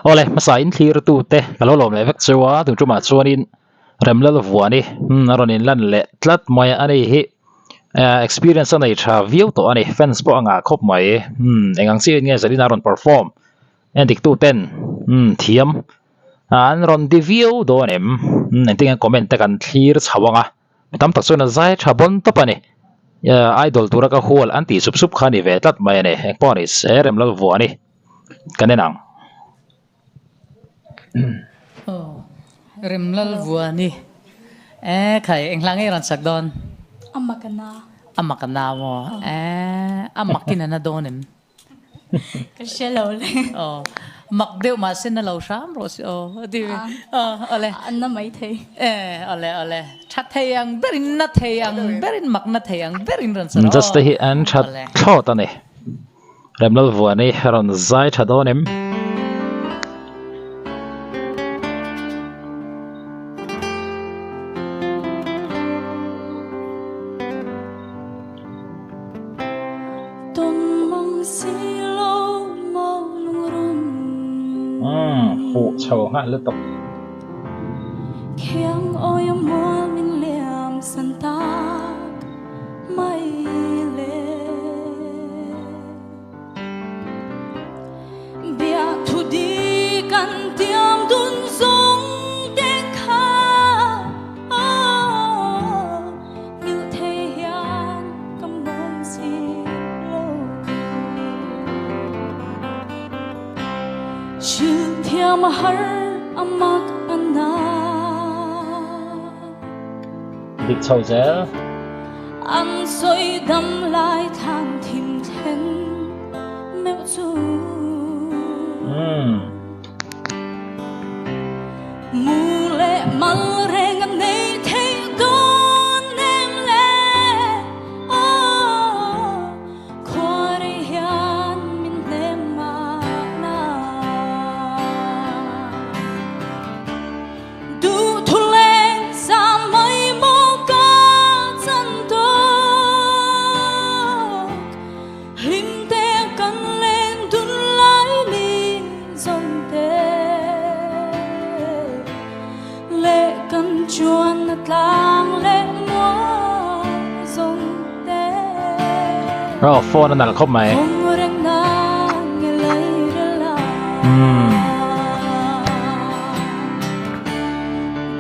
ole masain thlir tu te kalolom le vek chewa tu tuma chuanin remlalvuani aronin lan le tlat mai ani hi experience anei tha view to ani fans po anga khop mai engang si nge zalin aron perform endik tu ten thiam an ron di view do nem enting comment te kan thlir chawanga tam tak chuna zai thabon to pani idol tura ka hol anti sup sup khani ve tlat mai ne ekponis remlalvuani kanenang REMLALVUANI khai anh lang ấy ran sak don amakana mo amakin na don em kasi lâu le mak deu ma sen na lo sham ro si di ole anna mai thei ole chat theyang berin na theyang berin mak na theyang berin ran sa just hi an chat thot ani remlalvuani ron zai thadon em phụ chầu ngại liên tục khiang ôi mua mình liam san ta mai le bia thu đi căn tiêm đun sông đen kha như thế hiền cầm môi xì chừng thiam har amak anna dik chầu dễ anh soi đâm lại than thìm then mèo chu mù lệ mal reng anh nei thấy con em lệ khoa re hian min nem ma na du thu lên sa mai mo ca chân to hình te cần lên đun lái đi dòng te lệ cần chuan nát lang lệ mua dòng te phone anh là khóc mày không reng na nghe lời la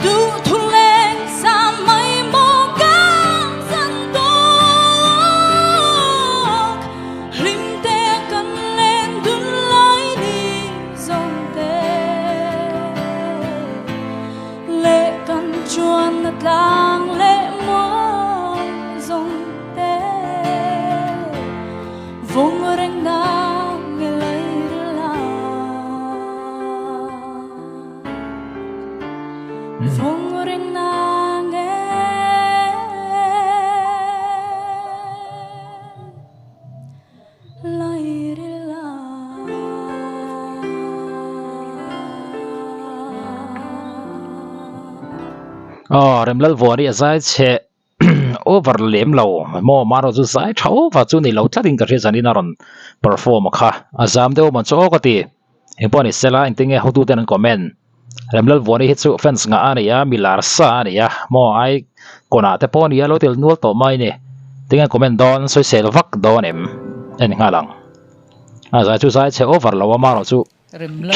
du thu lên sa mai mo ca chân to hình te cần lên đun lái đi dòng te lệ cần chuan nát lang lệ mua dòng te vung reng na nghe lời la vung reng na nghe lời la remlalvuani zai che over lem lo mo maro zu zai thau wa chu ni lo tlatin ka rezani naron perform kha azam deu man cho ka ti emponi sela intinge hotu ten comment remlalvuani hi chu fans nga ani ya milar sa ani ya mo ai kona te pon ya lo tel nual to mai ne tinga comment don soi sel vak don em en nga lang azai chu zai che over lo maro chu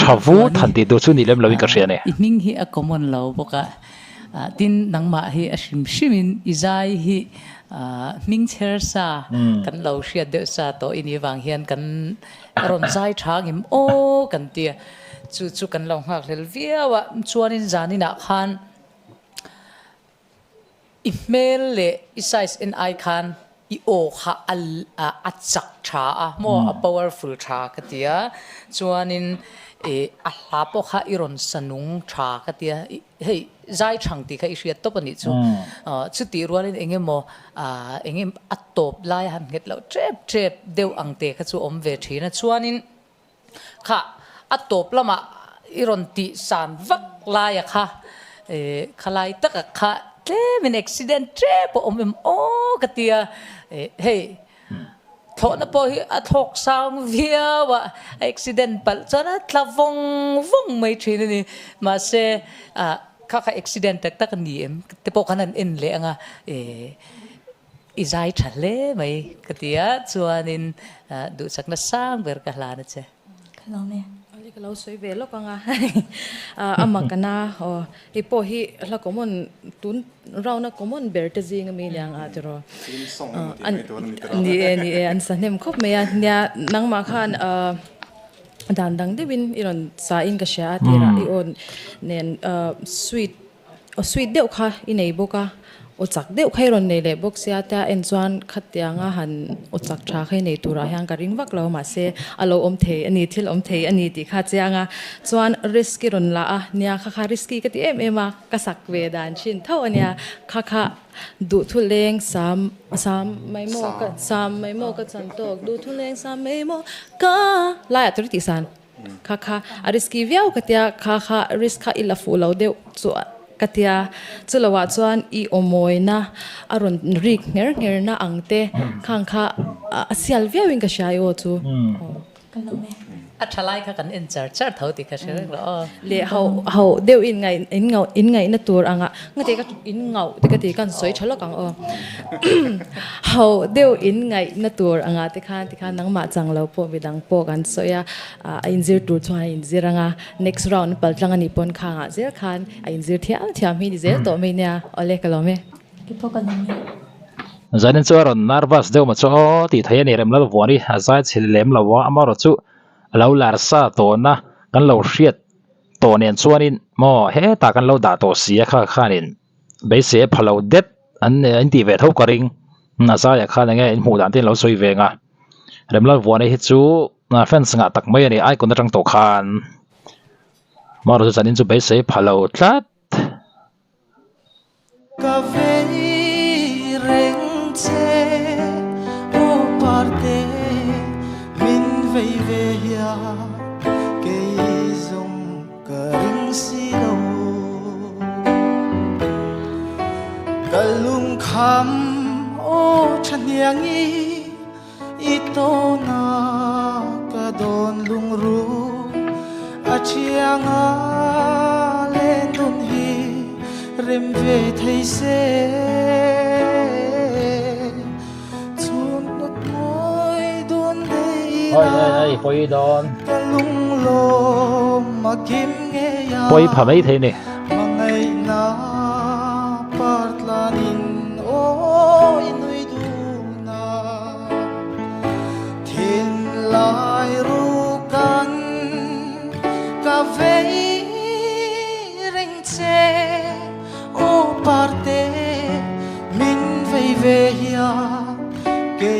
thavu thanti du chu ni lem lo ka riane ning hi a common lo boka tin nang ma hi ashim shimin izai hi ming cher sa kan lo shia de sa to ini wang hian kan ron zai thang im o kan tia chu kan lo hak lel viawa chuanin zanina khan email le size in icon I o kha al achak tha mo a powerful tha ka tia chuanin a hlapo kha iron sanung tha ka tia hei zai thang ti kha I hriat to pani chu chu ti rualin engemo engem atop lai han het lo trep deu angte kha chu om ve thina chuanin kha atop lama iron ti san vak lai kha khalai tak kha tle min accident trep om o ka tia hey thọ na po hi a thok sang via wa accident pal chana tlavong vong mai thin ni ma se kha accident tak ni em te po kanan in le anga izai thale mai katia chuanin du sakna sang ber ka hlana che kalau me ali kalau soi ve lo ka nga amakana ipo hi la common tun rauna common berte jing mi yang a tro ni an sanem khop me ya nya nang ma khan dan dang de win iron sa in ka sha tira I on nen sweet deuh kha inei boka o chak deuh khai ron nei le bok sia ta en chuan khatianga han o chak tha khai nei tura hyang ka ring vak lo ma se alo om the ani thil om the ani ti kha chianga chuan risk ron la a nia kha risky ka ti em ema ka sak ve dan chin tho ania kha du thu leng sam mai mo ka chan tok du thu leng sam mai mo ka la ya tri ti san kha a risky viau ka tia kha risk kha ila fu lo deuh chu katia chulawa chuan I omoina aron rik nger na angte khangkha asial viawin ka shayo chu kalau me a thalai kha kan in char thau ti kha sher lo le how deu in ngai na tur anga ngate ka in ngau te ka ti kan soi thalo kang how deu in ngai na tur anga te khan nang ma chang lo po bidang po kan soya injir tur chuan injir anga next round pal tlang ani pon khanga zer khan injir thiam hi zel to me nya ole kalome kipo kalau me zanin chu ron nervous deuh ma chu ti thai ani remlalvuani azai chhilem lawa amaro chu lo lar sa to na kan lo hriat to nen chuanin mo he ta kan lo da to sia khanin be se phalo det an ti ve tho karing na sa ya khan nge in hu dan tin lo soi ve nga remlalvuani hi chu na fans nga tak mai ani ai kon tang to khan maro chu zanin chu be se phalo tlat ka vei reng che o parte min vei ve ya ke zong ka ring si lo kalung kham o chanyang I to na ka don lung ru a chianga len dun hi rem ve thei se chun not moi don dei oi poi don kalung lo ma kim nge ya poi phamei thei ni mangai na partlanin o inui du na thin lai ru kan ka vei reng che o parte min vei ve ya ke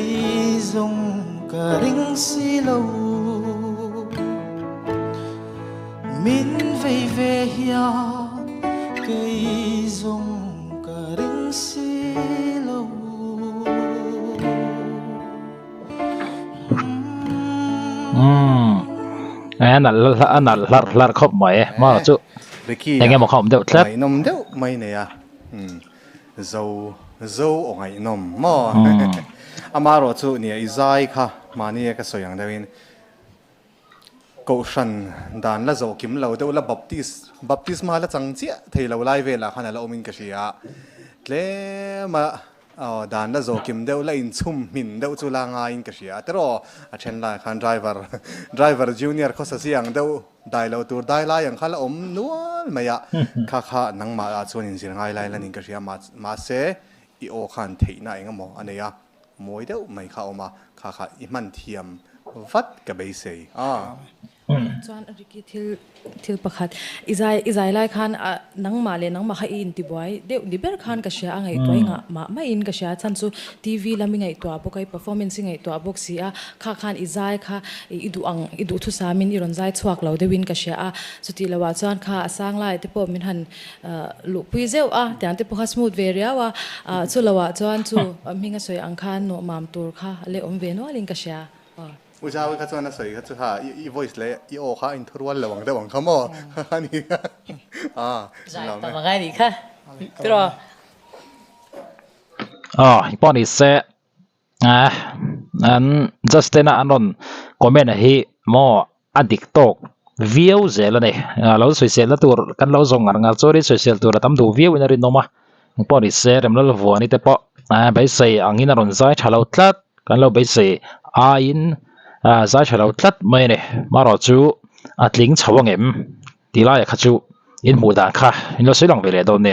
zong ka ring si lo min vei ve ya ke zong ka ring si lo an lar khop mai ma chu nghe một khom deuh tlat mày nom deuh mày này à dâu ở ngay nom mò amaro chu nia izai kha mani ka soyang dawin ko shan dan la zo kim lo deuh la baptisma la changchia thei lo lai ve la khana la omin ka sia tle ma dan la zo kim deuh la in chum min deuh chu la nga in ka sia tero a chen la khan driver junior ko sa siang deuh dai lo tur dai la yang khala om nual maya kha nang ma a chuan in zir ngai lai la ning ka sia ma se I o khan theina enga mo aneya moi deuh mai kha oma kha I man thiam vat ka be se chuan riki thil pakhat izai lai khan nang ma kha in ti boy deuh liber khan ka sha angai toi nga ma in ka sha chan chu TV lami ngai to abokai performance ngai to abok sia kha khan izai kha idu thu samin iron zai chuak lo de win ka sha chuti lawa chuan kha asang lai te po min han lu pui zeu tiang te po kha smooth ve ria wa chu lawa chuan chu minga soi ang khan no mam tur kha le om ve no ling ka sha ujawi ka chuan a soi ka chu ha I voice le I o kha in thurwal lawang de wang khamo ani zai ta ma ngai ni kha tro pon ni se Justin anon comment hi mo adik tok view zel ne lo social tur kan lo zong ngar chori social tur tam du view in rin noma po ri se remlal vuani te po bai sei angin aron zai thalo tlat kan lo bai sei a in zai thalo tlat mai ne maro chu atling chawang em tilai kha chu in mu dan kha in lo silong vele do ne